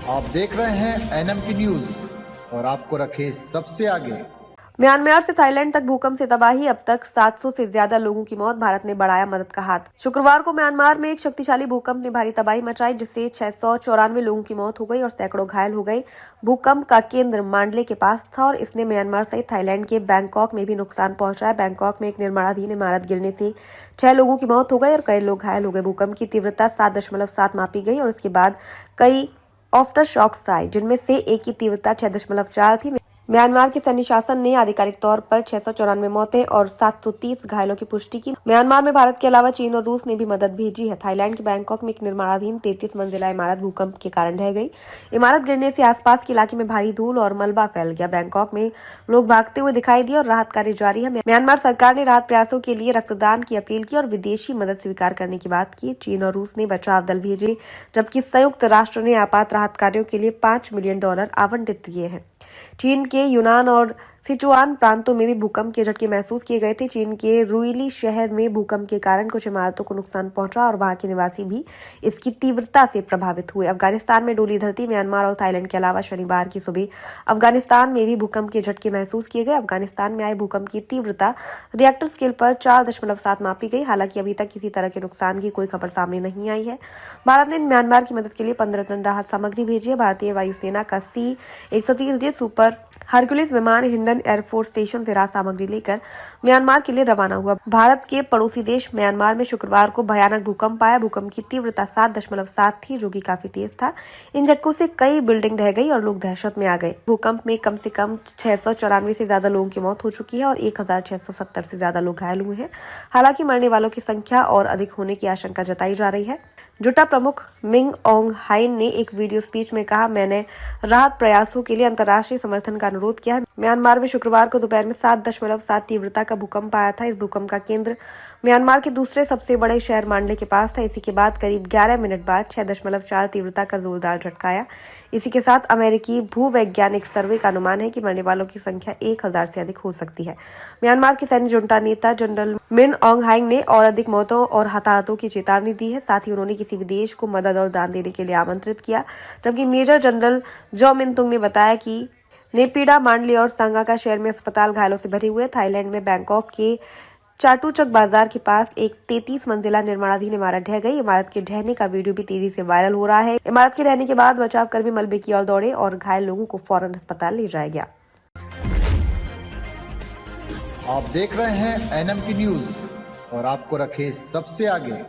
आप देख रहे हैं एनएम की न्यूज और आपको रखे सबसे आगे। म्यांमार से थाईलैंड तक भूकंप से तबाही, अब तक 700 से ज्यादा लोगों की मौत, भारत ने बढ़ाया मदद का हाथ। शुक्रवार को म्यांमार में एक शक्तिशाली भूकंप ने भारी तबाही मचाई, जिससे 694 लोगों की मौत हो गई और सैकड़ों घायल हो गए। भूकंप का केंद्र मांडले के पास था और इसने म्यांमार सहित थाईलैंड के बैंकॉक में भी नुकसान पहुंचाया। बैंकॉक में एक निर्माणाधीन इमारत गिरने से 6 लोगों की मौत हो गई और कई लोग घायल हो गए। भूकंप की तीव्रता 7.7 मापी गई और इसके बाद कई आफ्टर शॉक्स आए, जिनमें से एक की तीव्रता 6.4 थी। म्यांमार के सैन्य शासन ने आधिकारिक तौर पर 694 मौतें और 730 घायलों की पुष्टि की। म्यांमार में भारत के अलावा चीन और रूस ने भी मदद भेजी है। थाईलैंड के बैंकॉक में एक निर्माणाधीन 33 मंजिला इमारत भूकंप के कारण ढह गई। इमारत गिरने से आसपास के इलाके में भारी धूल और मलबा फैल गया। बैंकॉक में लोग भागते हुए दिखाई दिए और राहत कार्य जारी है। म्यांमार सरकार ने राहत प्रयासों के लिए रक्तदान की अपील की और विदेशी मदद स्वीकार करने की बात की। चीन और रूस ने बचाव दल भेजे, जबकि संयुक्त राष्ट्र ने आपात राहत कार्यों के लिए $5 मिलियन आवंटित किए हैं। चीन के यूनान और सिचुआन प्रांतों में भी भूकंप के झटके महसूस किए गए थे। चीन के रुइली शहर में भूकंप के कारण कुछ इमारतों को नुकसान पहुंचा और वहां के निवासी भी इसकी तीव्रता से प्रभावित हुए। अफगानिस्तान में डोली धरती। म्यांमार और थाईलैंड के अलावा शनिवार की सुबह अफगानिस्तान में भी भूकंप के झटके महसूस किए गए। अफगानिस्तान में आए भूकंप की तीव्रता रिएक्टर स्केल पर 4.7 मापी गई। हालांकि अभी तक किसी तरह के नुकसान की कोई खबर सामने नहीं आई है। भारत ने म्यांमार की मदद के लिए 15 टन राहत सामग्री भेजी है। भारतीय वायुसेना का C-130J सुपर हरक्यूलिस विमान हिंडन एयरफोर्स स्टेशन से राहत सामग्री लेकर म्यांमार के लिए रवाना हुआ। भारत के पड़ोसी देश म्यांमार में शुक्रवार को भयानक भूकंप आया। भूकंप की तीव्रता 7.7 थी, जो कि काफी तेज था। इन झटकों से कई बिल्डिंग ढह गई और लोग दहशत में आ गए। भूकंप में कम से कम 694 से ज्यादा लोगों की मौत हो चुकी है और 1670 से ज्यादा लोग घायल हुए हैं। हालांकि मरने वालों की संख्या और अधिक होने की आशंका जताई जा रही है। जुटा प्रमुख मिंग ओंग हाइन ने एक वीडियो स्पीच में कहा, मैंने राहत प्रयासों के लिए अंतर्राष्ट्रीय समर्थन का अनुरोध किया है। म्यांमार में शुक्रवार को दोपहर में 7.7 तीव्रता का भूकंप आया था। इस भूकंप का केंद्र म्यांमार के दूसरे सबसे बड़े शहर मांडले के पास था। इसी के बाद करीब 11 मिनट बाद 6.4 तीव्रता का जोरदार झटका आया। इसी के साथ अमेरिकी भूवैज्ञानिक सर्वे का अनुमान है कि मरने वालों की संख्या 1000 से अधिक हो सकती है। म्यांमार के सैन्य जुंटा नेता जनरल मिन ओंग हाइंग ने और अधिक मौतों और हताहतों की चेतावनी दी है। साथ ही उन्होंने किसी भी देश को मदद और दान देने के लिए आमंत्रित किया। जबकि मेजर जनरल जो मिनतुंग ने बताया कि नेपिडा, मांडले और सांगा का शहर में अस्पताल घायलों से भरे हुए। थाईलैंड में बैंकॉक के चाटुचक बाजार के पास एक 33 मंजिला निर्माणाधीन इमारत ढह गई। इमारत के ढहने का वीडियो भी तेजी से वायरल हो रहा है। इमारत के ढहने के बाद बचाव कर्मी मलबे की ओर दौड़े और घायल लोगों को फौरन अस्पताल ले जाया गया। आप देख रहे हैं एनएम की न्यूज और आपको रखे सबसे आगे।